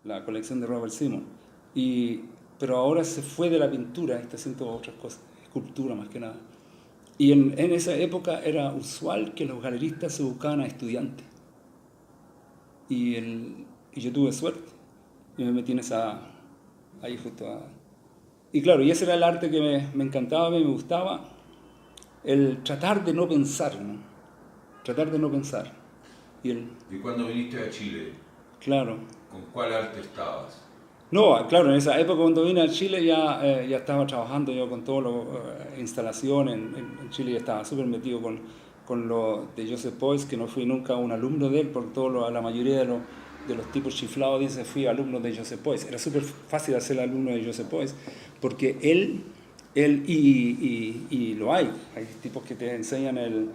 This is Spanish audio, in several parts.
la colección de Robert Simon. Pero ahora se fue de la pintura, está haciendo otras cosas, escultura más que nada. Y en esa época era usual que los galeristas se buscaban a estudiantes. Y, y yo tuve suerte y me metí en ahí justo Y claro, y ese era el arte que me encantaba, me gustaba, el tratar de no pensar, ¿no? Tratar de no pensar. ¿Y cuando viniste a Chile? Claro. ¿Con cuál arte estabas? No, claro, en esa época cuando vine a Chile ya estaba trabajando yo con todas las instalaciones. En Chile ya estaba súper metido con lo de Joseph Beuys, que no fui nunca un alumno de él, porque la mayoría de los tipos chiflados dicen fui alumno de Joseph Beuys. Era súper fácil ser alumno de Joseph Beuys, porque y lo hay tipos que te enseñan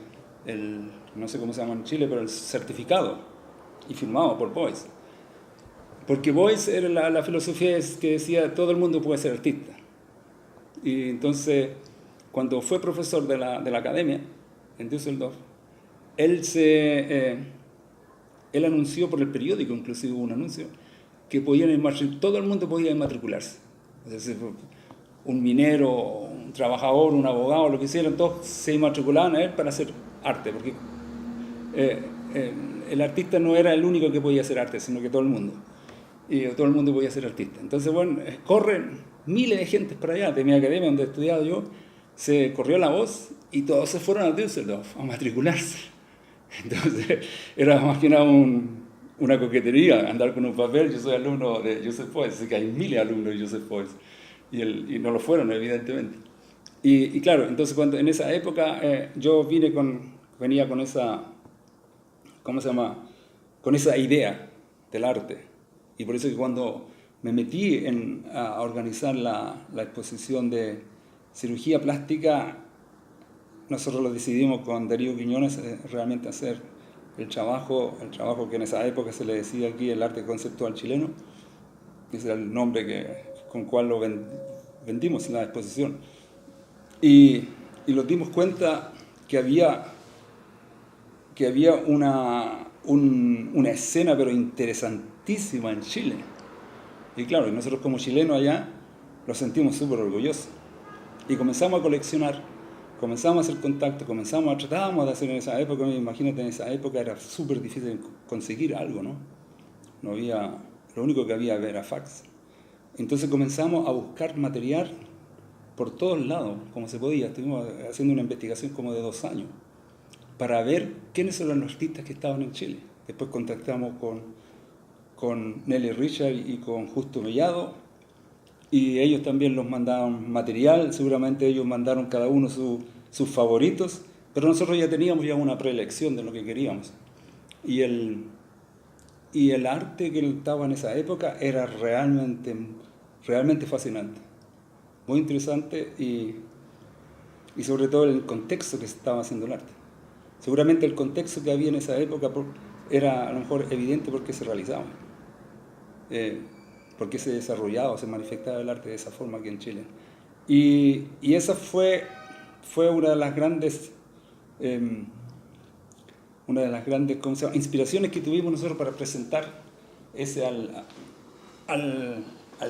no sé cómo se llama en Chile, pero el certificado, y firmado por Beuys. Porque Beuys era la filosofía que decía todo el mundo puede ser artista. Y entonces, cuando fue profesor de la academia en Düsseldorf, él anunció por el periódico, inclusive hubo un anuncio, que todo el mundo podía inmatricularse. Es decir, un minero, un trabajador, un abogado, lo que hicieran, todos se inmatriculaban a él para hacer arte, porque el artista no era el único que podía hacer arte, sino que todo el mundo. Y todo el mundo podía ser artista. Entonces, bueno, corren miles de gente para allá, de mi academia donde he estudiado yo, se corrió la voz y todos se fueron a Düsseldorf a matricularse. Entonces, era más que nada una coquetería andar con un papel. Yo soy alumno de Joseph Beuys, así que hay miles de alumnos de Joseph Beuys, y no lo fueron, evidentemente. Y claro, entonces en esa época yo venía con esa, ¿cómo se llama? Con esa idea del arte. Y por eso que cuando me metí a organizar la exposición de cirugía plástica, nosotros lo decidimos con Darío Quiñones realmente hacer el trabajo que en esa época se le decía aquí el arte conceptual chileno, que ese era el nombre con cual lo vendimos en la exposición. Y nos dimos cuenta que había una escena pero interesantísima en Chile. Y claro, nosotros como chilenos allá lo sentimos súper orgullosos. Y comenzamos a coleccionar, comenzamos a hacer contacto, tratábamos de hacer en esa época, imagínate, en esa época era súper difícil conseguir algo, ¿no? No había, lo único que había era fax. Entonces comenzamos a buscar material por todos lados, como se podía. Estuvimos haciendo una investigación como de 2 años para ver quiénes eran los artistas que estaban en Chile. Después contactamos con Nelly Richard y con Justo Mellado, y ellos también nos mandaban material. Seguramente ellos mandaron cada uno sus favoritos, pero nosotros ya teníamos una preelección de lo que queríamos. Y el arte que estaba en esa época era realmente fascinante, muy interesante, y sobre todo el contexto que se estaba haciendo el arte. Seguramente el contexto que había en esa época era a lo mejor evidente porque se realizaba, porque se desarrollaba o se manifestaba el arte de esa forma aquí en Chile. Y esa fue una de las grandes inspiraciones que tuvimos nosotros para presentar ese al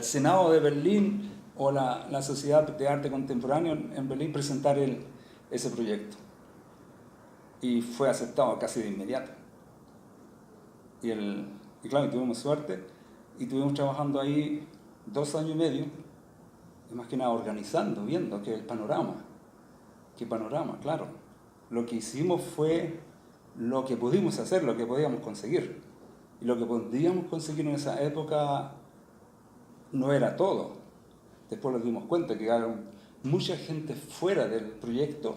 Senado de Berlín, o la Sociedad de Arte Contemporáneo en Berlín, presentar ese proyecto. Y fue aceptado casi de inmediato. Y claro, tuvimos suerte y estuvimos trabajando ahí 2 años y medio, y más que nada organizando, viendo que el panorama, claro. Lo que hicimos fue lo que pudimos hacer, lo que podíamos conseguir. Y lo que podíamos conseguir en esa época no era todo. Después nos dimos cuenta que había mucha gente fuera del proyecto.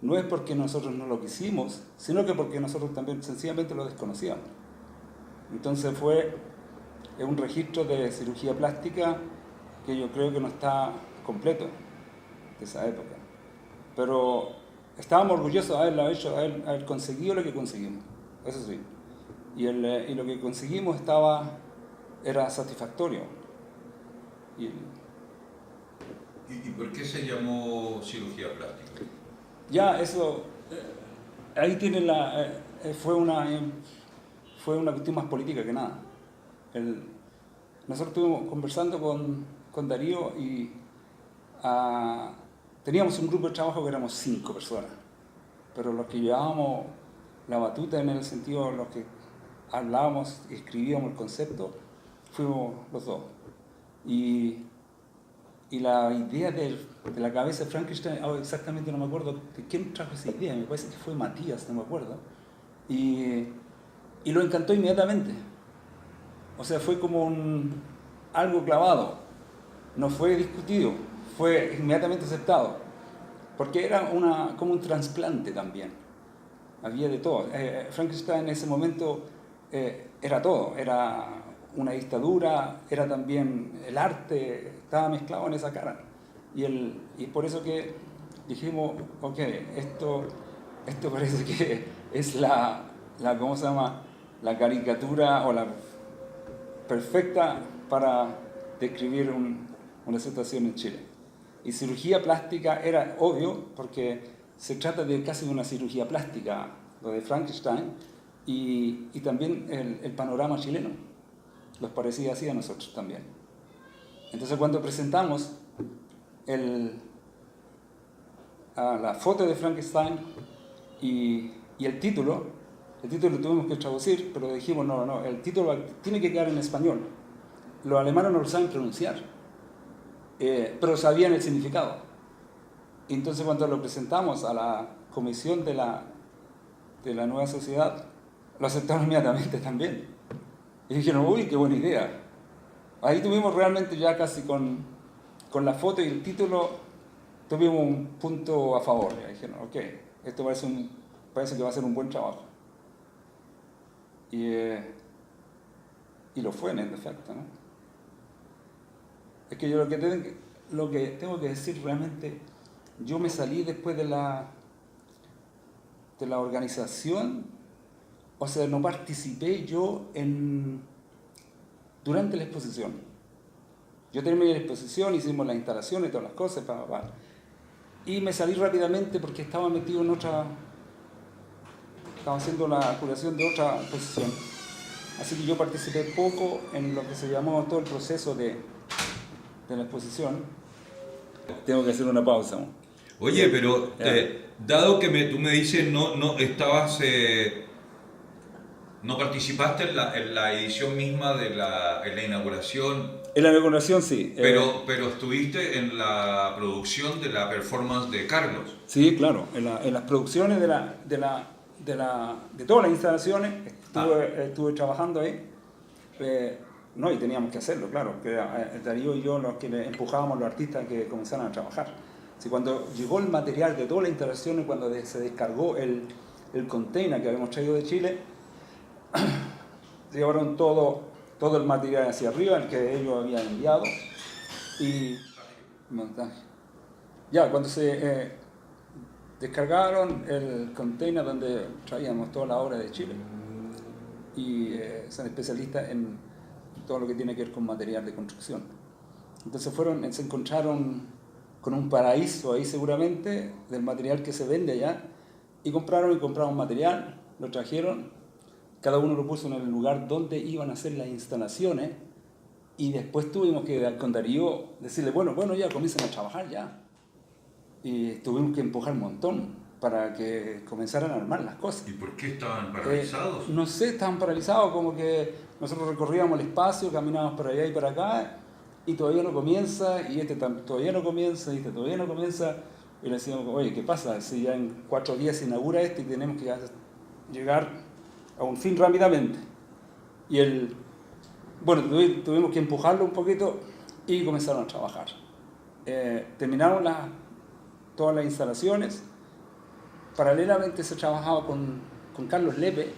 No es porque nosotros no lo quisimos, sino que porque nosotros también sencillamente lo desconocíamos. Entonces fue un registro de cirugía plástica que yo creo que no está completo de esa época. Pero estábamos orgullosos de haberlo hecho, haber conseguido lo que conseguimos, eso sí. Y lo que conseguimos era satisfactorio. ¿Y por qué se llamó cirugía plástica? Ya, eso, ahí tiene fue una cuestión más política que nada. nosotros estuvimos conversando con Darío y teníamos un grupo de trabajo que éramos 5 personas, pero los que llevábamos la batuta en el sentido, los que hablábamos y escribíamos el concepto, fuimos los 2. Y la idea de la cabeza de Frankenstein, exactamente no me acuerdo de quién trajo esa idea, me parece que fue Matías, no me acuerdo. Y lo encantó inmediatamente. O sea, fue como algo clavado, no fue discutido, fue inmediatamente aceptado, porque era como un trasplante también, había de todo. Frankenstein en ese momento era todo, era una dictadura, era también el arte, estaba mezclado en esa cara. Y por eso que dijimos, ok, esto parece que es ¿cómo se llama? La caricatura o la perfecta para describir una situación en Chile. Y cirugía plástica era obvio, porque se trata de casi una cirugía plástica, lo de Frankenstein, y también el panorama chileno. Los parecía así a nosotros también. Entonces cuando presentamos la foto de Frankenstein y el título tuvimos que traducir, pero dijimos, no, el título tiene que quedar en español. Los alemanes no lo saben pronunciar, pero sabían el significado. Entonces cuando lo presentamos a la comisión de la nueva sociedad, lo aceptaron inmediatamente también. Y dijeron, uy, qué buena idea. Ahí tuvimos realmente ya casi con la foto y el título, tuvimos un punto a favor. Y dijeron, ok, esto parece que va a ser un buen trabajo. Y lo fue en efecto, ¿no? Es que yo lo que tengo que decir realmente, yo me salí después de la organización, o sea, no participé yo durante la exposición. Yo terminé la exposición, hicimos las instalaciones, todas las cosas, y me salí rápidamente porque estaba metido en estaba haciendo la curación de otra exposición. Así que yo participé poco en lo que se llamó todo el proceso de la exposición. Tengo que hacer una pausa, ¿no? Oye, pero dado que tú me dices no estabas, no participaste en la edición misma en la inauguración. En la inauguración sí. Pero estuviste en la producción de la performance de Carlos. Sí, claro, en las producciones de todas las instalaciones estuve trabajando ahí. Y teníamos que hacerlo, claro, que Darío y yo los que le empujábamos a los artistas que comenzaran a trabajar. Así, cuando llegó el material de todas las instalaciones, cuando se descargó el container que habíamos traído de Chile, llevaron todo el material hacia arriba, el que ellos habían enviado, y montaje. Ya, cuando se descargaron el container donde traíamos toda la obra de Chile, y son especialistas en todo lo que tiene que ver con material de construcción. Entonces se encontraron con un paraíso ahí seguramente del material que se vende allá, y compraron material, lo trajeron, cada uno lo puso en el lugar donde iban a hacer las instalaciones, y después tuvimos que con Darío decirle, bueno, ya comiencen a trabajar ya. Y tuvimos que empujar un montón para que comenzaran a armar las cosas. ¿Y por qué estaban paralizados? No sé, estaban paralizados, como que nosotros recorríamos el espacio, caminábamos para allá y para acá, y todavía no comienza, y todavía no comienza, y todavía no comienza. Y le decíamos, oye, ¿qué pasa? Si ya en 4 días se inaugura esto y tenemos que llegar a un fin rápidamente. Y tuvimos que empujarlo un poquito y comenzaron a trabajar. Terminaron todas las instalaciones. Paralelamente se trabajaba con Carlos Lepe,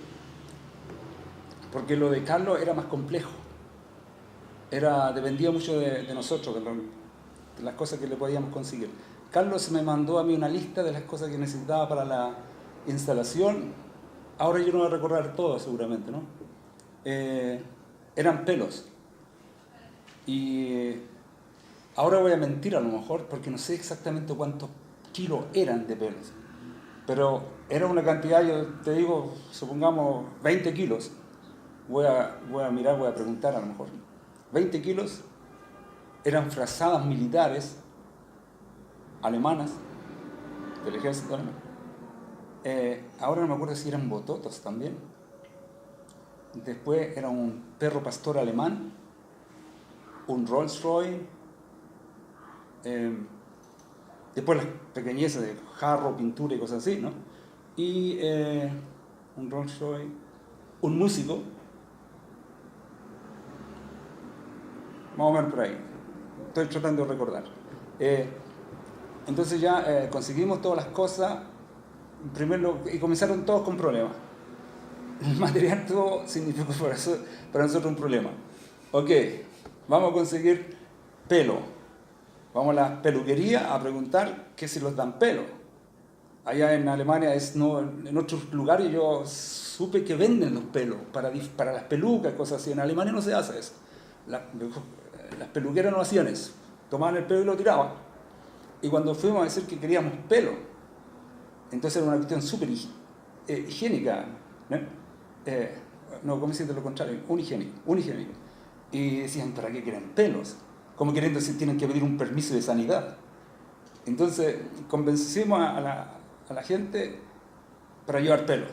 porque lo de Carlos era más complejo. Dependía mucho de nosotros, de las cosas que le podíamos conseguir. Carlos me mandó a mí una lista de las cosas que necesitaba para la instalación. Ahora yo no voy a recordar todo seguramente, ¿no? Eran pelos. Y ahora voy a mentir a lo mejor, porque no sé exactamente cuántos kilos eran de pelos. Pero era una cantidad, yo te digo, supongamos 20 kilos. Voy a mirar, voy a preguntar a lo mejor. 20 kilos, eran frazadas militares alemanas, del ejército alemán. Ahora no me acuerdo si eran bototos también. Después era un perro pastor alemán, un Rolls Royce, después las pequeñeces de jarro, pintura y cosas así, ¿no? Y un Rolls Royce, un músico, más o menos por ahí. Estoy tratando de recordar. Entonces ya conseguimos todas las cosas primero, y comenzaron todos con problemas. El material todo significó para nosotros un problema. Ok, vamos a conseguir pelo. Vamos a la peluquería a preguntar que si los dan pelo. Allá en Alemania, en otros lugares yo supe que venden los pelos para las pelucas, cosas así. En Alemania no se hace eso. Las peluqueras no hacían eso. Tomaban el pelo y lo tiraban. Y cuando fuimos a decir que queríamos pelo, entonces era una cuestión súper higiénica, ¿no? No, ¿cómo se dice lo contrario? Unhigiénico. Y decían, ¿para qué quieren pelos? Como queriendo decir, tienen que pedir un permiso de sanidad. Entonces, convencimos a la gente para llevar pelos.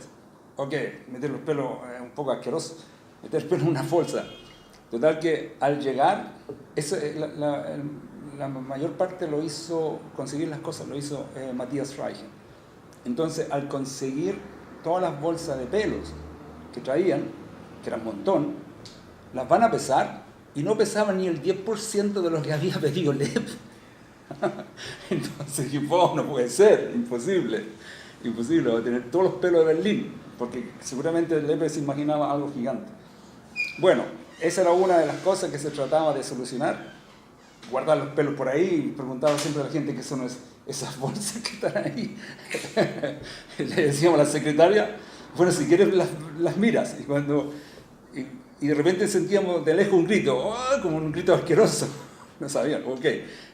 Ok, meter los pelos es un poco asqueroso, meter pelos en una bolsa. Total que al llegar, la mayor parte lo hizo, conseguir las cosas, lo hizo Matthias Reichen. Entonces, al conseguir todas las bolsas de pelos que traían, que eran un montón, las van a pesar y no pesaban ni el 10% de lo que había pedido Lev. Entonces dije, no puede ser, imposible, va a tener todos los pelos de Berlín, porque seguramente Lev se imaginaba algo gigante. Bueno, esa era una de las cosas que se trataba de solucionar, guardar los pelos por ahí, y preguntaba siempre a la gente qué son esas bolsas que están ahí. Le decíamos a la secretaria, bueno, si quieres las miras, y de repente sentíamos de lejos un grito, ¡oh!, como un grito asqueroso. No sabían, ok,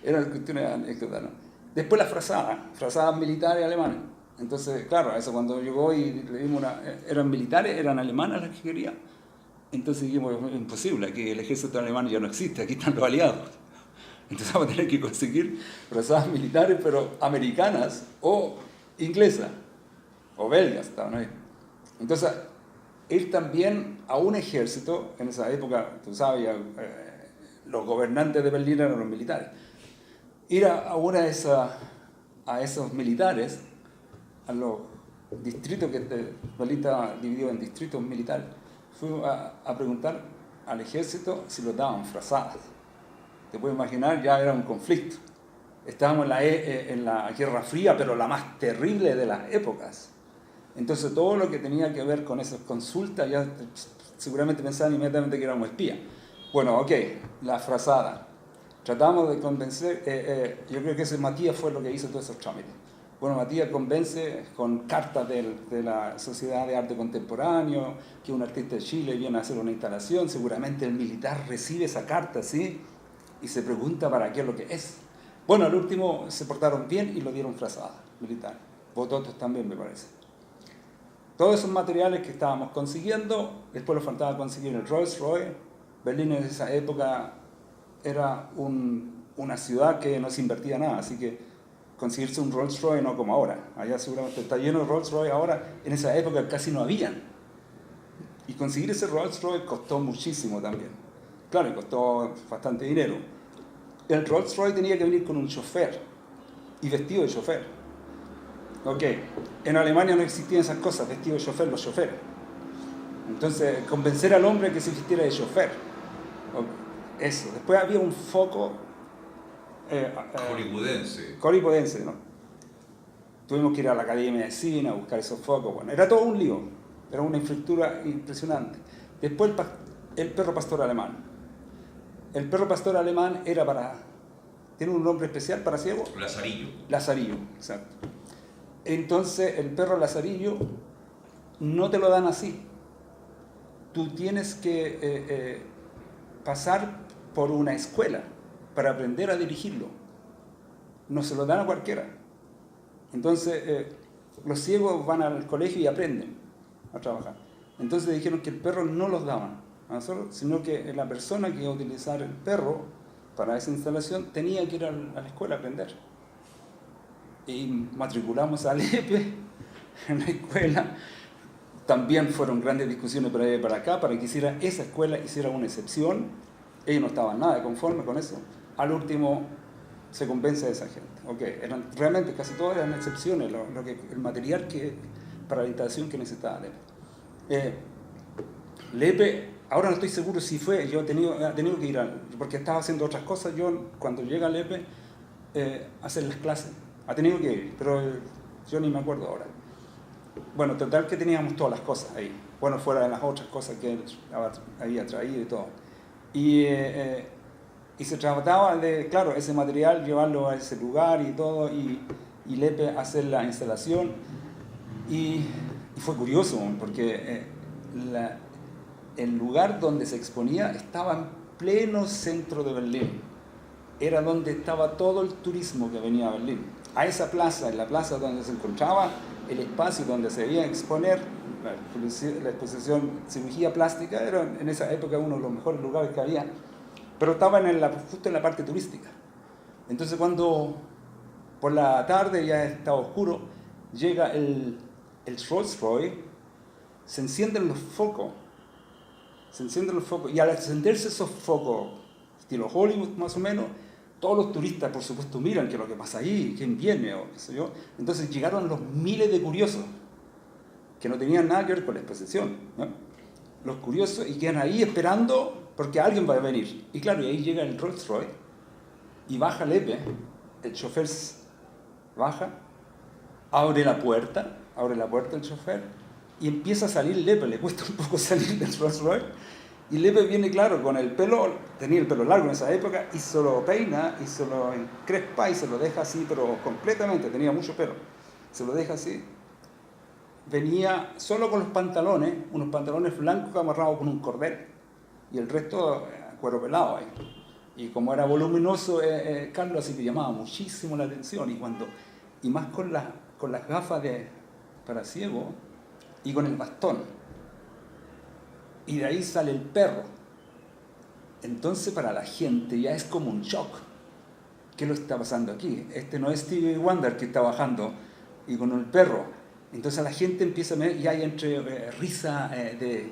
era una cuestión anécdota, ¿no? Después las frazadas militares alemanas. Entonces, claro, eso cuando llegó y le dimos eran militares, eran alemanas las que quería. Entonces dijimos, es imposible, aquí el ejército alemán ya no existe, aquí están los aliados. Entonces vamos a tener que conseguir frazadas militares, pero americanas o inglesas, o belgas, estaban ahí. Entonces, ir también a un ejército, en esa época, tú sabes, los gobernantes de Berlín eran los militares. Ir a una de esos militares, a los distritos que Berlín estaba dividido en distritos militares, fui a preguntar al ejército si los daban frazadas. Te puedes imaginar, ya era un conflicto. Estábamos en la Guerra Fría, pero la más terrible de las épocas. Entonces todo lo que tenía que ver con esas consultas, ya seguramente pensaban inmediatamente que éramos espías. Bueno, ok, la frazada. Tratamos de convencer, yo creo que ese Matías fue lo que hizo todos esos trámites. Bueno, Matías convence con cartas de la Sociedad de Arte Contemporáneo, que un artista de Chile viene a hacer una instalación, seguramente el militar recibe esa carta, ¿sí? Y se pregunta para qué es lo que es. Bueno, al último se portaron bien y lo dieron frazada, militar. Bototos también, me parece. Todos esos materiales que estábamos consiguiendo, después nos faltaba conseguir el Rolls Royce. Berlín en esa época era una ciudad que no se invertía nada, así que conseguirse un Rolls Royce no como ahora. Allá seguramente está lleno de Rolls Royce ahora, en esa época casi no habían. Y conseguir ese Rolls Royce costó muchísimo también. Claro, costó bastante dinero. El Rolls Royce tenía que venir con un chofer y vestido de chofer. Ok, en Alemania no existían esas cosas, vestido de chofer, los choferes. Entonces, convencer al hombre que se vistiera de chofer. Eso. Después había un foco hollywoodense, ¿no? Tuvimos que ir a la Academia de Medicina a buscar esos focos. Bueno, era todo un lío. Era una infraestructura impresionante. Después el perro pastor alemán. El perro pastor alemán tiene un nombre especial para ciegos. Lazarillo, exacto. Entonces, el perro lazarillo no te lo dan así. Tú tienes que pasar por una escuela para aprender a dirigirlo. No se lo dan a cualquiera. Entonces, los ciegos van al colegio y aprenden a trabajar. Entonces dijeron que el perro no los daban. sino que la persona que iba a utilizar el perro para esa instalación tenía que ir a la escuela a aprender. Y matriculamos a Lepe en la escuela. También fueron grandes discusiones para allá y para acá, para que hiciera esa escuela, hiciera una excepción. Ellos no estaban nada conformes con eso. Al último se convence a esa gente. Okay, realmente casi todas eran excepciones, el material para la instalación que necesitaba Lepe. Lepe, ahora no estoy seguro si fue, yo he tenido que ir, porque estaba haciendo otras cosas, yo cuando llega Lepe a hacer las clases, ha tenido que ir, pero yo ni me acuerdo ahora. Bueno, total que teníamos todas las cosas ahí, bueno, fuera de las otras cosas que él había traído y todo. Y se trataba de, claro, ese material, llevarlo a ese lugar y todo, y Lepe hacer la instalación. Y fue curioso, porque el lugar donde se exponía estaba en pleno centro de Berlín. Era donde estaba todo el turismo que venía a Berlín. A esa plaza, en la plaza donde se encontraba el espacio donde se debía exponer la exposición cirugía plástica, era en esa época uno de los mejores lugares que había, pero estaba justo en la parte turística. Entonces cuando por la tarde ya estaba oscuro, llega el Rolls-Royce, se encienden los focos, y al encenderse esos focos, estilo Hollywood más o menos, todos los turistas, por supuesto, miran qué es lo que pasa ahí, quién viene, o qué sé yo. Entonces llegaron los miles de curiosos, que no tenían nada que ver con la exposición, ¿no? Los curiosos, y quedan ahí esperando, porque alguien va a venir. Y claro, y ahí llega el Rolls Royce, y baja Lepe, el chofer baja, abre la puerta el chofer, y empieza a salir Lepe, le cuesta un poco salir del Rolls Royce, y Lepe viene, claro, con el pelo, tenía el pelo largo en esa época, y se lo peina, y se lo encrespa, y se lo deja así, pero completamente, tenía mucho pelo, se lo deja así. Venía solo con los pantalones, unos pantalones blancos amarrados con un cordel, y el resto cuero pelado ahí. Y como era voluminoso, Carlos, así que llamaba muchísimo la atención, y más con las gafas para ciego, y con el bastón. Y de ahí sale el perro. Entonces para la gente ya es como un shock. ¿Qué lo está pasando aquí? Este no es Stevie Wonder que está bajando y con el perro. Entonces la gente empieza a ver, y hay entre risa de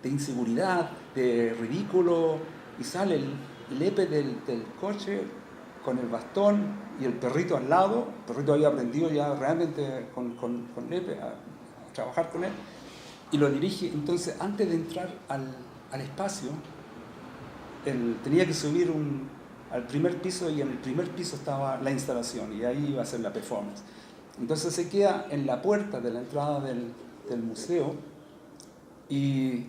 inseguridad, de ridículo, y sale el Lepe del coche con el bastón y el perrito al lado. El perrito había aprendido ya realmente con Lepe a trabajar con él. Y lo dirige. Entonces, antes de entrar al espacio, él tenía que subir al primer piso, y en el primer piso estaba la instalación, y ahí iba a ser la performance. Entonces se queda en la puerta de la entrada del museo, y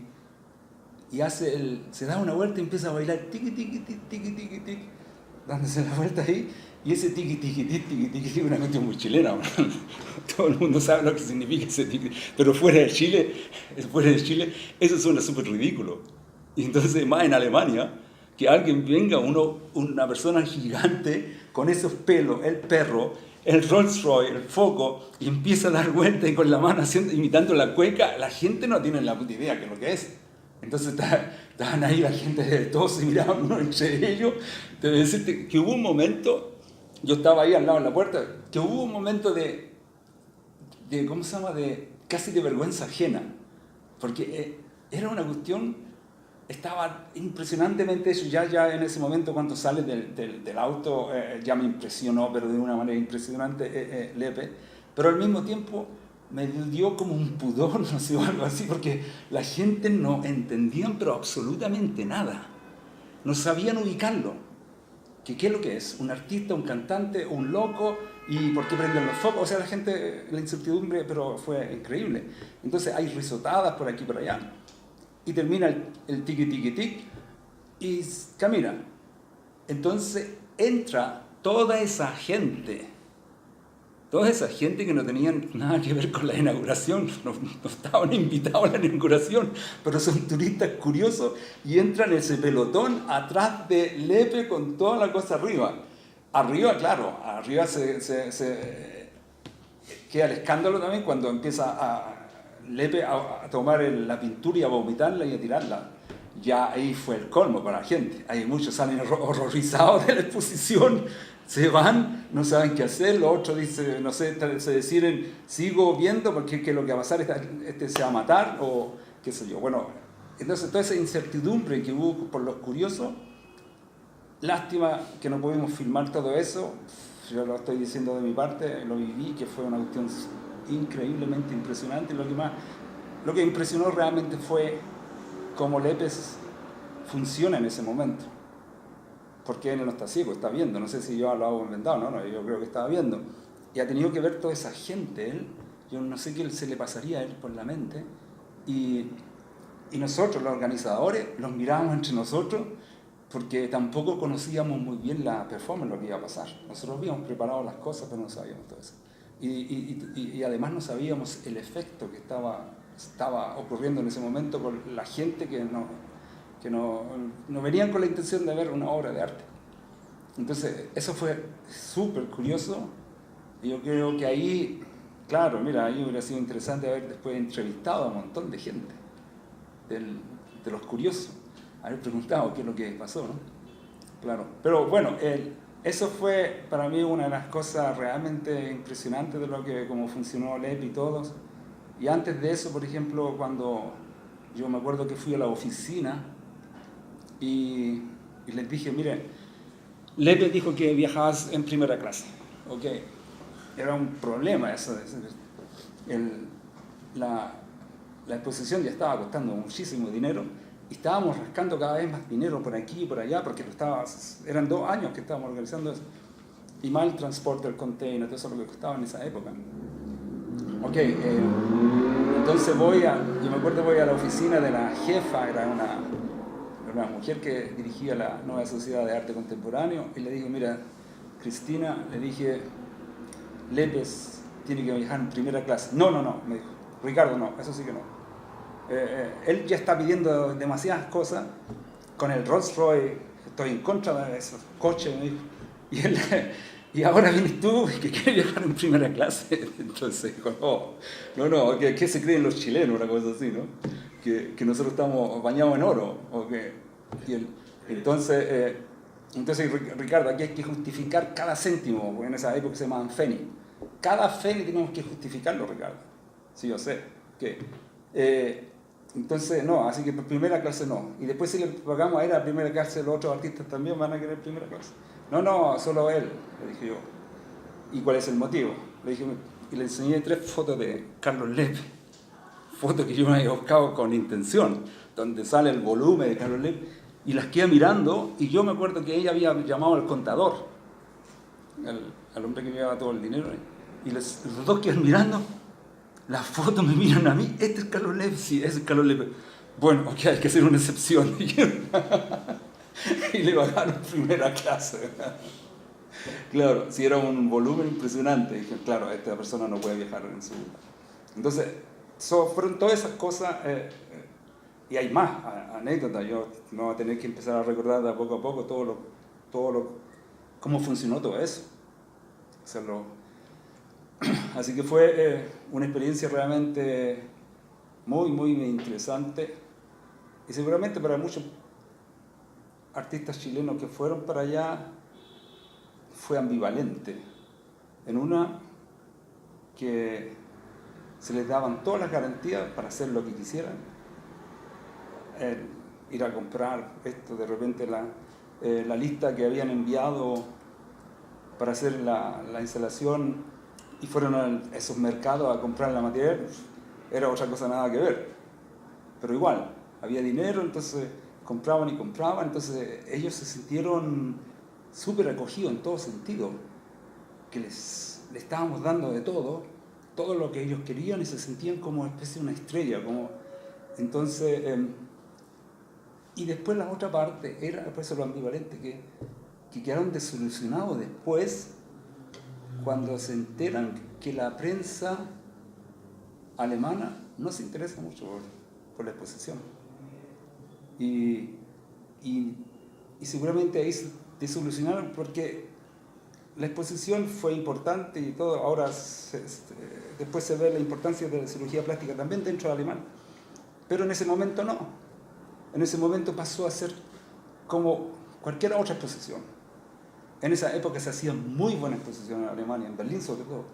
se da una vuelta y empieza a bailar tiqui, tiqui, tiqui, tiqui, tiqui, tiqui, dándose la vuelta ahí. Y ese tiqui, tiqui, tiqui, tiqui, tiqui, es una cuestión muy chilena. Todo el mundo sabe lo que significa ese tiqui. Pero fuera de Chile, eso suena súper ridículo. Y entonces, más en Alemania, que alguien venga, una persona gigante, con esos pelos, el perro, el Rolls Royce, el foco, y empieza a dar vueltas y con la mano imitando la cueca, la gente no tiene la puta idea de lo que es. Entonces estaban ahí la gente, todos se miraban uno entre ellos. Debe decirte que hubo un momento, yo estaba ahí al lado de la puerta, que hubo un momento de ¿cómo se llama? Casi de vergüenza ajena, porque era una cuestión, estaba impresionantemente eso. Ya en ese momento, cuando sale del auto, ya me impresionó, pero de una manera impresionante, Lepe, pero al mismo tiempo me dio como un pudor, no sé, o algo así, porque la gente no entendían pero absolutamente nada, no sabían ubicarlo. ¿Qué es lo que es? ¿Un artista, un cantante, un loco? ¿Y por qué prenden los focos? O sea, la gente, la incertidumbre, pero fue increíble. Entonces hay risotadas por aquí y por allá, y termina el tiqui tiqui tic, y camina. Entonces entra toda esa gente que no tenían nada que ver con la inauguración, no estaban invitados a la inauguración, pero son turistas curiosos, y entran ese pelotón atrás de Lepe con toda la cosa arriba. Arriba, claro, arriba se queda el escándalo también cuando empieza Lepe a tomar la pintura y a vomitarla y a tirarla. ya ahí fue el colmo para la gente. Hay muchos salen horrorizados de la exposición, se van, no saben qué hacer, los otros dicen, no sé, se deciden, sigo viendo porque ¿qué es lo que va a pasar? Este se va a matar o qué sé yo. Bueno, entonces toda esa incertidumbre que hubo por los curiosos, lástima que no pudimos filmar todo eso, yo lo estoy diciendo de mi parte, lo viví, que fue una cuestión increíblemente impresionante. Lo que impresionó realmente fue cómo Lepes funciona en ese momento. Porque él no está ciego, está viendo. No sé si yo lo hago inventado, no, yo creo que estaba viendo. Y ha tenido que ver toda esa gente, él. Yo no sé qué se le pasaría a él por la mente. Y nosotros, los organizadores, los mirábamos entre nosotros porque tampoco conocíamos muy bien la performance, lo que iba a pasar. Nosotros habíamos preparado las cosas, pero no sabíamos todo eso. Y además no sabíamos el efecto que estaba ocurriendo en ese momento con la gente que no venían con la intención de ver una obra de arte. Entonces, eso fue súper curioso. Y yo creo que ahí, claro, mira, ahí hubiera sido interesante haber después entrevistado a un montón de gente, de los curiosos, haber preguntado qué es lo que pasó, ¿no? Claro, pero bueno, eso fue para mí una de las cosas realmente impresionantes de cómo funcionó LEP y todos. Y antes de eso, por ejemplo, cuando yo me acuerdo que fui a la oficina y les dije, mire, LEP dijo que viajabas en primera clase, ¿ok? Era un problema eso. La exposición ya estaba costando muchísimo dinero y estábamos rascando cada vez más dinero por aquí y por allá porque eran 2 años que estábamos organizando eso. Y mal transporte, el container, todo eso lo que costaba en esa época. Ok, entonces yo me acuerdo voy a la oficina de la jefa, era una mujer que dirigía la Nueva Sociedad de Arte Contemporáneo, y le dije, mira, Cristina, le dije, Lepes tiene que viajar en primera clase. No, me dijo, Ricardo, no, eso sí que no. Él ya está pidiendo demasiadas cosas, con el Rolls Royce, estoy en contra de esos coches, me dijo. Y ahora vienes tú que quieres viajar en primera clase. Entonces dijo, no, ¿qué se creen los chilenos? Una cosa así, ¿no? Que nosotros estamos bañados en oro. Entonces, Ricardo, aquí hay que justificar cada céntimo, porque en esa época se llamaban Feni. Cada Feni tenemos que justificarlo, Ricardo. Sí, yo sé. Entonces, no, así que por primera clase no. Y después si le pagamos a ir a primera clase, los otros artistas también van a querer primera clase. No, solo él, le dije yo. ¿Y cuál es el motivo? Le dije, y le enseñé 3 fotos de Carlos Lepes, fotos que yo me había buscado con intención, donde sale el volumen de Carlos Lepes, y las quedé mirando, y yo me acuerdo que ella había llamado al contador, al hombre que llevaba todo el dinero, y los dos quedan mirando, las fotos me miran a mí, este es Carlos Lepes, sí, ese es Carlos Lepes. Bueno, ok, hay que hacer una excepción. Y le pagaron primera clase. Claro, si era un volumen impresionante, dije, claro, esta persona no puede viajar en su... Entonces, fueron todas esas cosas, y hay más anécdotas. Yo no voy a tener que empezar a recordar de a poco cómo funcionó todo eso. Así que fue una experiencia realmente muy, muy interesante, y seguramente para muchos artistas chilenos que fueron para allá fue ambivalente. En una, que se les daban todas las garantías para hacer lo que quisieran, ir a comprar esto, de repente la lista que habían enviado para hacer la instalación, y fueron a esos mercados a comprar la material, era otra cosa, nada que ver, pero igual, había dinero, entonces compraban, entonces ellos se sintieron súper acogidos en todo sentido, que les estábamos dando de todo lo que ellos querían, y se sentían como especie de una estrella, entonces, y después la otra parte era, por eso lo ambivalente, que quedaron desilusionados después cuando se enteran que la prensa alemana no se interesa mucho por la exposición. Y seguramente ahí se desilusionaron porque la exposición fue importante y todo. Ahora después se ve la importancia de la cirugía plástica también dentro de Alemania, pero en ese momento no. en ese momento pasó a ser como cualquier otra exposición. En esa época se hacían muy buenas exposiciones en Alemania, en Berlín sobre todo.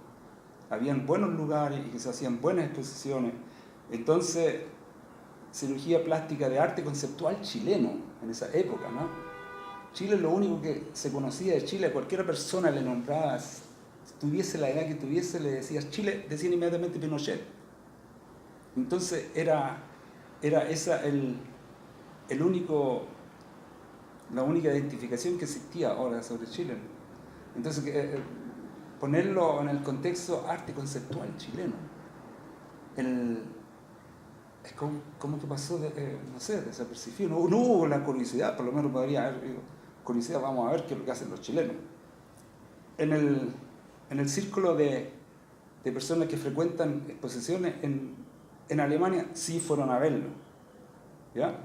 Habían buenos lugares y se hacían buenas exposiciones. Entonces, cirugía plástica de arte conceptual chileno en esa época, ¿no? Chile, lo único que se conocía de Chile, a cualquier persona le nombrabas, tuviese la edad que tuviese, le decías Chile, decían inmediatamente Pinochet. Entonces era esa la única identificación que existía ahora sobre Chile. Entonces, ponerlo en el contexto arte conceptual chileno. Es como que pasó, no sé, desapercibido. No hubo la curiosidad, por lo menos podría haber curiosidad, vamos a ver qué es lo que hacen los chilenos. En el círculo de personas que frecuentan exposiciones en Alemania, sí fueron a verlo, ¿ya?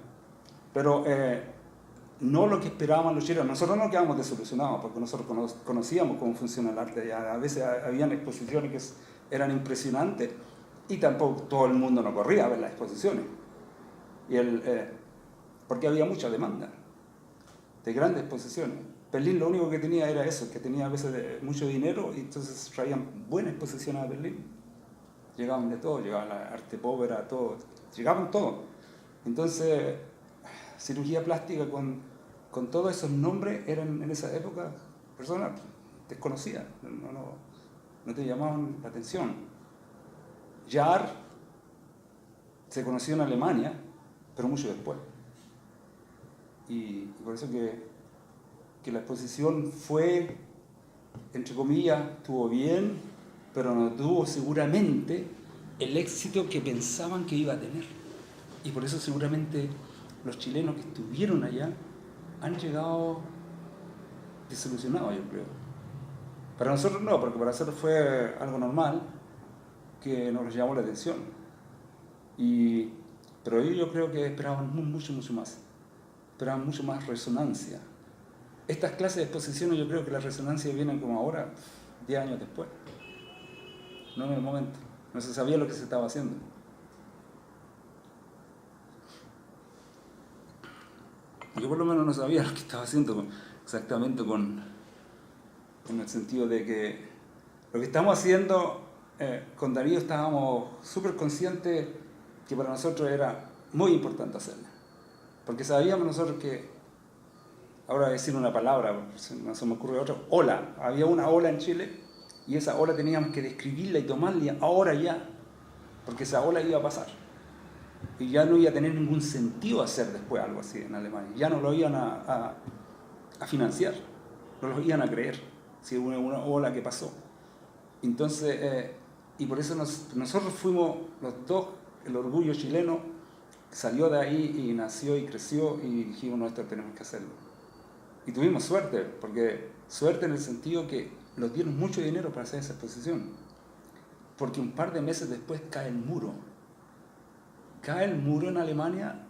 Pero no lo que esperaban los chilenos. Nosotros no quedamos desilusionados porque nosotros conocíamos cómo funciona el arte. A veces habían exposiciones que eran impresionantes y tampoco todo el mundo no corría a ver las exposiciones. Porque había mucha demanda de grandes exposiciones. Berlín lo único que tenía era eso, que tenía a veces mucho dinero y entonces traían buenas exposiciones a Berlín. Llegaban de todo, llegaba la arte povera, todo, llegaban todo. Entonces, cirugía plástica con todos esos nombres eran en esa época personas desconocidas, no te llamaban la atención. Jahr se conoció en Alemania, pero mucho después. Y por eso que la exposición fue, entre comillas, estuvo bien, pero no tuvo seguramente el éxito que pensaban que iba a tener. Y por eso seguramente los chilenos que estuvieron allá han llegado desilusionados, yo creo. Para nosotros no, porque para nosotros fue algo normal que nos llamó la atención. Pero ellos yo creo que esperaban mucho más. Esperaban mucho más resonancia. Estas clases de exposiciones yo creo que las resonancias vienen como ahora, 10 años después. No en el momento. No se sabía lo que se estaba haciendo. Yo por lo menos no sabía lo que estaba haciendo exactamente con el sentido de que lo que estamos haciendo con Darío estábamos súper conscientes que para nosotros era muy importante hacerlo. Porque sabíamos nosotros que, ahora voy a decir una palabra, no se me ocurre otra, ola. Había una ola en Chile y esa ola teníamos que describirla y tomarla ahora ya, porque esa ola iba a pasar. Y ya no iba a tener ningún sentido hacer después algo así en Alemania. Ya no lo iban a financiar, no lo iban a creer, si hubo una ola que pasó. Entonces, y por eso nosotros fuimos los dos, el orgullo chileno salió de ahí y nació y creció y dijimos, no, esto tenemos que hacerlo. Y tuvimos suerte, porque suerte en el sentido que nos dieron mucho dinero para hacer esa exposición. Porque un par de meses después cae el muro. Cae el muro en Alemania,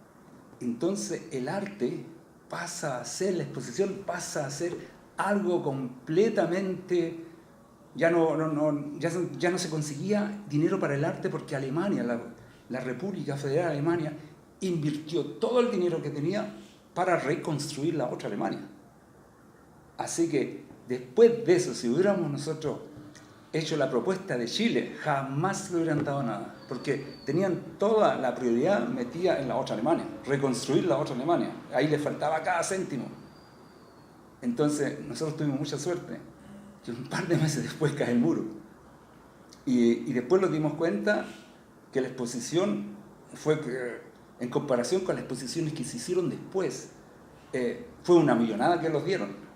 entonces el arte pasa a ser, la exposición pasa a ser algo completamente, ya no se conseguía dinero para el arte porque Alemania, la República Federal de Alemania, invirtió todo el dinero que tenía para reconstruir la otra Alemania. Así que después de eso, si hubiéramos nosotros hecho la propuesta de Chile, jamás le hubieran dado nada, porque tenían toda la prioridad metida en la otra Alemania, reconstruir la otra Alemania. Ahí les faltaba cada céntimo. Entonces, nosotros tuvimos mucha suerte, que un par de meses después cae el muro. Y después nos dimos cuenta que la exposición fue, en comparación con las exposiciones que se hicieron después, fue una millonada que los dieron.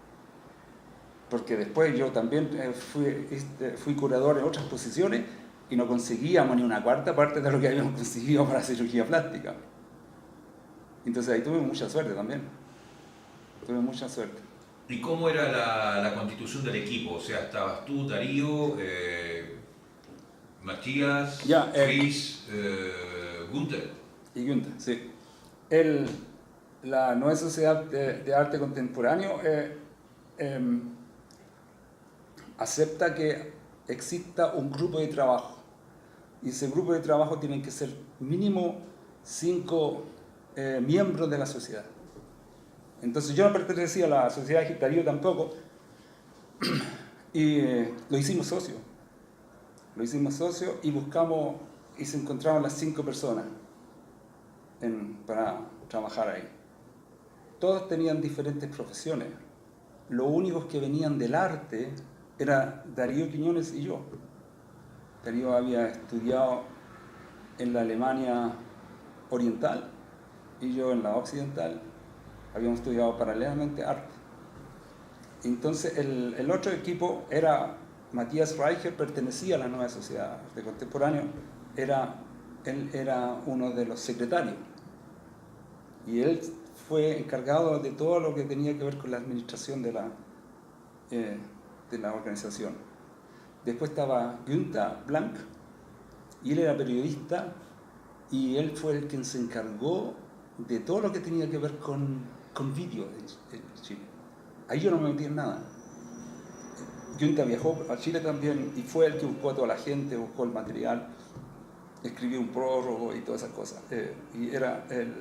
Porque después yo también fui curador en otras exposiciones y no conseguíamos ni una cuarta parte de lo que habíamos conseguido para cirugía plástica. Entonces ahí tuve mucha suerte también. Tuve mucha suerte. ¿Y cómo era la constitución del equipo? O sea, estabas tú, Darío, Matías, Chris, Gunther. Y Gunther, sí. La Nueva Sociedad de Arte Contemporáneo acepta que exista un grupo de trabajo. Y ese grupo de trabajo tiene que ser mínimo 5 miembros de la sociedad. Entonces yo no pertenecía a la sociedad de Darío tampoco, y lo hicimos socio. Lo hicimos socio y buscamos, y se encontraron las 5 personas para trabajar ahí. Todos tenían diferentes profesiones. Los únicos que venían del arte era Darío Quiñones y yo. Darío había estudiado en la Alemania oriental y yo en la occidental. Habíamos estudiado paralelamente arte. Entonces el otro equipo era Matías Reicher, pertenecía a la Nueva Sociedad de Arte Contemporáneo, él era uno de los secretarios y él fue encargado de todo lo que tenía que ver con la administración de la organización. Después estaba Günther Blank, y él era periodista, y él fue el quien se encargó de todo lo que tenía que ver con vídeo en Chile. Ahí yo no me metí en nada. Günther viajó a Chile también, y fue el que buscó a toda la gente, buscó el material, escribió un prólogo y todas esas cosas. Y era el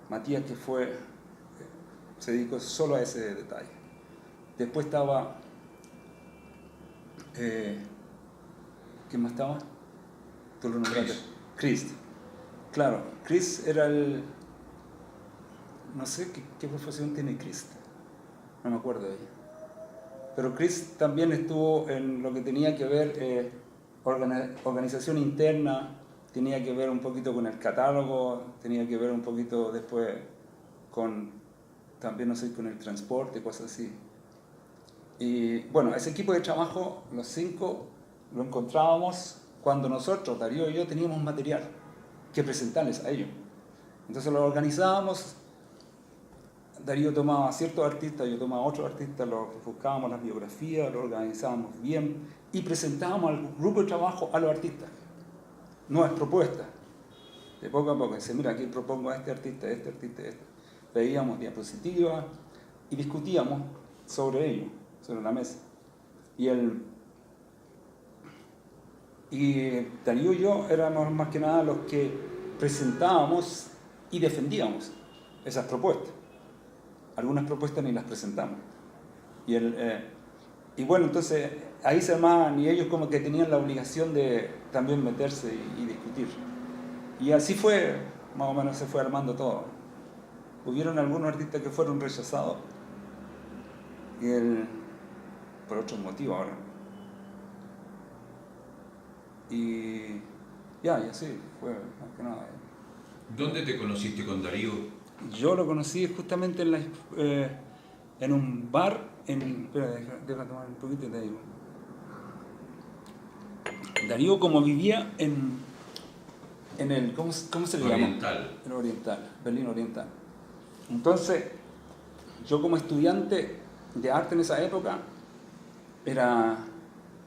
Matías que se dedicó solo a ese detalle. Después estaba... ¿quién más estaba? Tú lo nombraste. Chris. Claro, Chris era no sé qué profesión tiene Chris. No me acuerdo de ella. Pero Chris también estuvo en lo que tenía que ver organización interna, tenía que ver un poquito con el catálogo, tenía que ver un poquito después también no sé, con el transporte, cosas así. Y bueno, ese equipo de trabajo, los 5, lo encontrábamos cuando nosotros, Darío y yo, teníamos material que presentarles a ellos. Entonces lo organizábamos, Darío tomaba a ciertos artistas, yo tomaba a otros artistas, buscábamos las biografías, lo organizábamos bien y presentábamos al grupo de trabajo a los artistas nuevas propuestas. De poco a poco, dice, mira, aquí propongo a este artista. Veíamos diapositivas y discutíamos sobre ello, sobre la mesa. Y Darío y yo éramos más que nada los que presentábamos y defendíamos esas propuestas. Algunas propuestas ni las presentamos. Y bueno, entonces ahí se armaban, y ellos como que tenían la obligación de también meterse y discutir. Y así fue, más o menos se fue armando todo. Hubieron algunos artistas que fueron rechazados por otros motivos ahora. Y así fue más que nada. ¿Dónde te conociste con Darío? Yo lo conocí justamente en un bar. Espera, deja tomar un poquito y te digo. Darío, como vivía en el, ¿cómo se le llama? Oriental. En Oriental, Berlín Oriental. Entonces, yo como estudiante de arte en esa época, era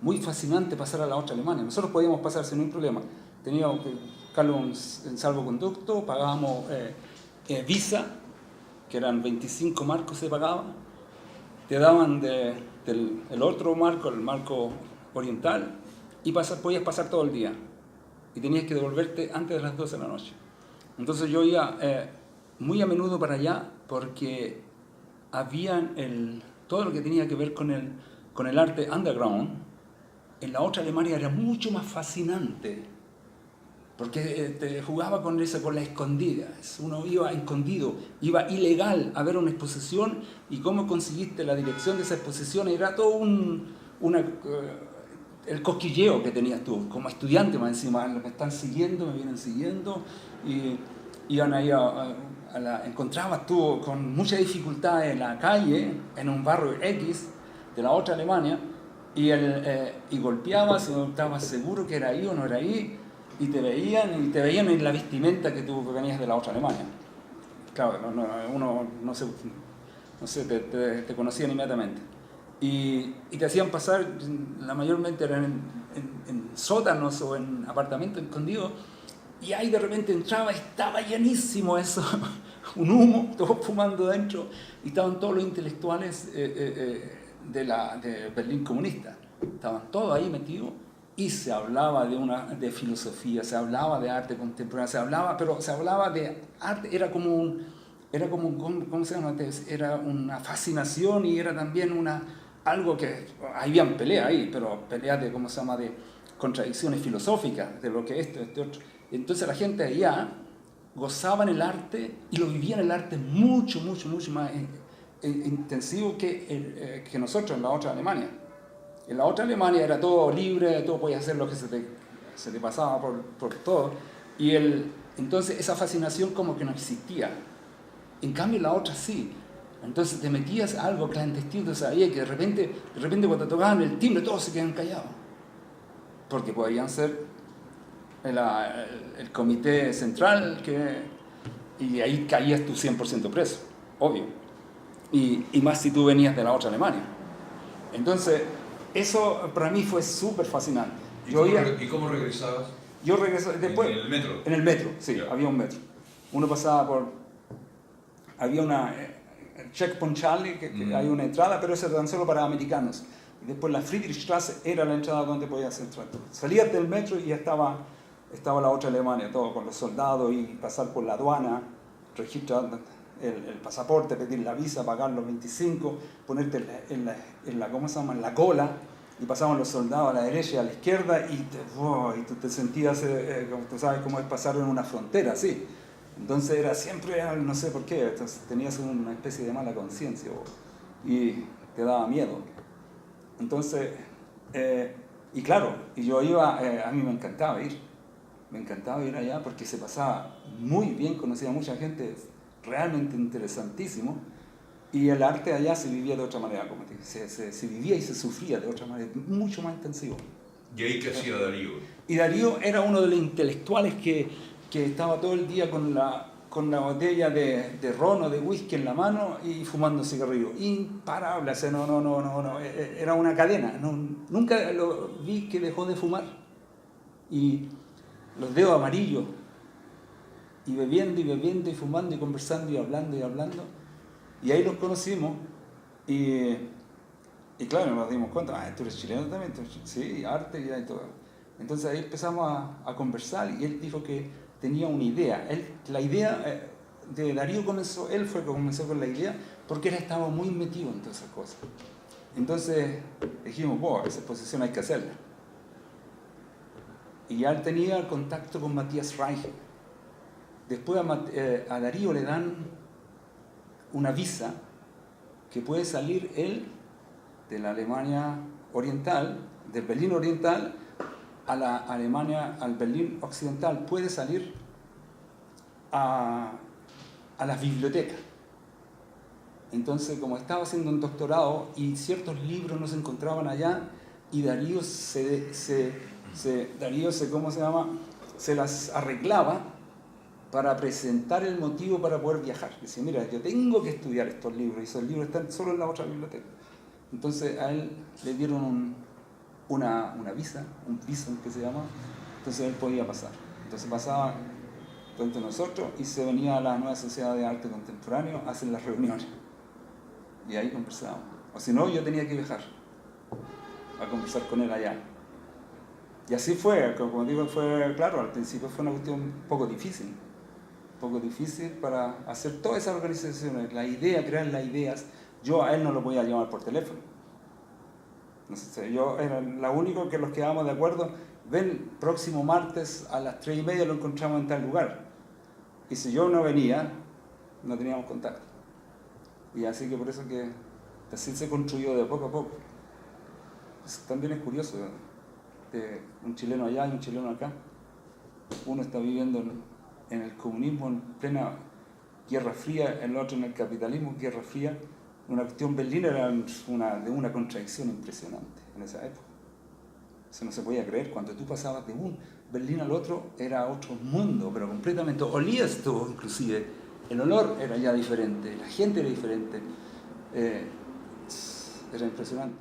muy fascinante pasar a la otra Alemania. Nosotros podíamos pasar sin ningún problema. Teníamos que buscarlo en salvoconducto, pagábamos visa, que eran 25 marcos se pagaban. Te daban el otro marco, el marco oriental, y podías pasar todo el día. Y tenías que devolverte antes de las 12 de la noche. Entonces yo iba muy a menudo para allá porque todo lo que tenía que ver con el arte underground en la otra Alemania era mucho más fascinante, porque te jugaba con la escondida. Uno iba escondido, iba ilegal a ver una exposición, y cómo conseguiste la dirección de esa exposición era todo el cosquilleo que tenías tú como estudiante. Más encima, me están siguiendo, me vienen siguiendo, y iban ahí encontrabas tú con mucha dificultad en la calle, en un barrio X de la otra Alemania, y golpeabas y no estabas seguro que era ahí o no era ahí, y te veían en la vestimenta que tú venías de la otra Alemania. Claro, uno no sé, te conocían inmediatamente. Y te hacían pasar, mayormente eran en sótanos o en apartamentos escondidos, y ahí de repente entraba, estaba llenísimo eso, un humo, todos fumando dentro, y estaban todos los intelectuales de Berlín comunista, estaban todos ahí metidos, y se hablaba de filosofía, se hablaba de arte contemporáneo, pero se hablaba de arte, era como ¿cómo se llama? Era una fascinación y era también algo que, habían peleas ahí, pero peleas de, ¿cómo se llama?, de contradicciones filosóficas, de lo que esto, otro. Entonces la gente allá gozaba en el arte y lo vivía en el arte mucho más intensivo que nosotros en la otra Alemania. En la otra Alemania era todo libre, todo podías hacer lo que se te pasaba por todo. Y entonces esa fascinación como que no existía. En cambio en la otra sí. Entonces te metías a algo clandestino, sabías que de repente cuando tocaban el timbre todos se quedaban callados. Porque podían ser el comité central y ahí caías tú 100% preso, obvio. Y más si tú venías de la otra Alemania. Entonces, eso para mí fue súper fascinante. ¿Y cómo regresabas? Yo regresé después. ¿En el metro? En el metro, sí, Yeah. había un metro. Uno pasaba había una Checkpoint Charlie, que hay una entrada, pero esa era tan solo para americanos. Y después la Friedrichstraße era la entrada donde podías entrar. Salías del metro y ya estaba la otra Alemania, todo con los soldados y pasar por la aduana, registrar el pasaporte, pedir la visa, pagar los 25, ponerte ¿cómo se llama?, en la cola, y pasaban los soldados a la derecha y a la izquierda y tú te sentías, tú sabes cómo es pasar en una frontera, sí. Entonces era siempre, no sé por qué, entonces tenías una especie de mala conciencia y te daba miedo. Entonces, y claro, y yo iba, a mí me encantaba ir allá porque se pasaba muy bien, conocía a mucha gente, realmente interesantísimo, y el arte allá se vivía de otra manera, como te dije, se vivía y se sufría de otra manera, mucho más intensivo. ¿Y ahí qué hacía Darío? Y Darío era uno de los intelectuales que estaba todo el día con la botella de ron o de whisky en la mano y fumando cigarrillo, imparable, o sea, no, era una cadena, nunca lo vi que dejó de fumar, y los dedos amarillos, y bebiendo y fumando y conversando y hablando, y ahí los conocimos, y claro, nos dimos cuenta, tú eres chileno también, sí, arte y todo. Entonces ahí empezamos a conversar y él dijo que tenía una idea. La idea de Darío él fue el que comenzó con la idea porque él estaba muy metido en todas esas cosas. Entonces dijimos, esa exposición hay que hacerla. Y ya él tenía contacto con Matías Reich. Después a Darío le dan una visa que puede salir él de la Alemania Oriental, del Berlín Oriental, a la Alemania, al Berlín Occidental, puede salir a las bibliotecas. Entonces, como estaba haciendo un doctorado y ciertos libros no se encontraban allá, y Darío ¿cómo se llama?, se las arreglaba para presentar el motivo para poder viajar. Decía, mira, yo tengo que estudiar estos libros, y esos libros están solo en la otra biblioteca. Entonces a él le dieron una visa, un visum que se llama, entonces él podía pasar. Entonces pasaba entre nosotros y se venía a la nueva Sociedad de Arte Contemporáneo a hacer las reuniones. Y ahí conversábamos. O si no, yo tenía que viajar a conversar con él allá. Y así fue, como digo, claro, al principio fue una cuestión un poco difícil para hacer todas esas organizaciones, crear las ideas. Yo a él no lo podía llamar por teléfono. No sé, yo era lo único que los quedábamos de acuerdo, ven, próximo martes a las 3:30 lo encontramos en tal lugar. Y si yo no venía, no teníamos contacto. Y así que por eso que así se construyó de poco a poco. Pues también es curioso, de un chileno allá y un chileno acá. Uno está viviendo en el comunismo en plena Guerra Fría, el otro en el capitalismo, Guerra Fría. Una cuestión, Berlín era de una contradicción impresionante en esa época. Eso no se podía creer. Cuando tú pasabas de un Berlín al otro, era otro mundo, pero completamente. Olías tú, inclusive. El olor era ya diferente, la gente era diferente. Era impresionante.